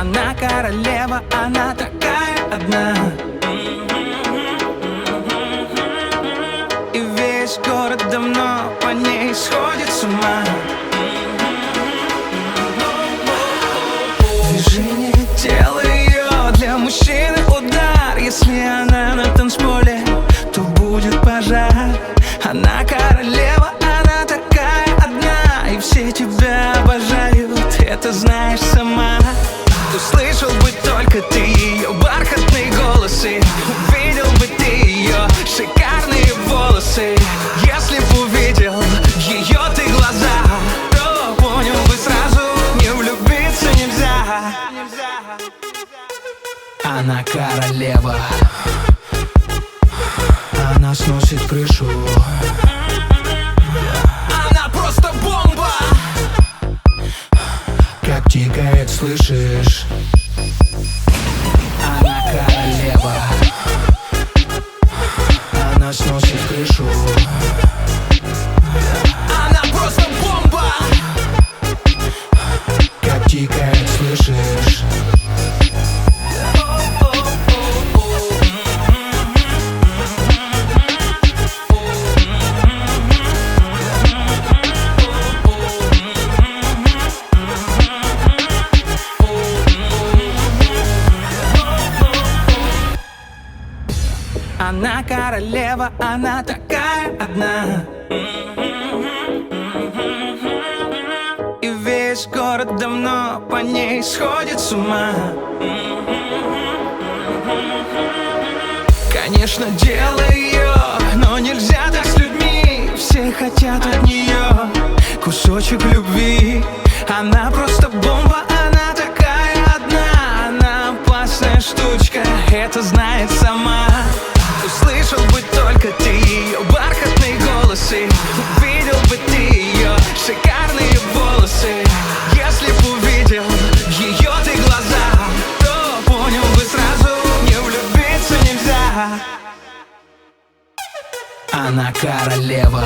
Она королева, она такая одна. И весь город давно по ней сходит с ума. Движение тела ее для мужчины удар. Если она на танцполе, то будет пожар. Она королева, она такая одна. И все тебя обожают, это знаешь сама. Услышал бы только ты ее бархатные голосы, увидел бы ты ее шикарные волосы. Если б увидел ее ты глаза, то понял бы сразу, не влюбиться нельзя. Она королева, она сносит крышу. Она просто бомба, как тикает, слышишь? Она королева, она сносит крышу. Она просто бомба, как тикает, слышишь? Она королева, она такая одна. И весь город давно по ней сходит с ума. Конечно, дело ее, но нельзя так с людьми. Все хотят от нее кусочек любви. Она просто бомба, она такая одна. Она опасная штучка, это знает сама. Услышал бы только ты ее бархатные голосы, увидел бы ты ее шикарные волосы. Если б увидел ее ты глаза, то понял бы сразу, не влюбиться нельзя. Она королева.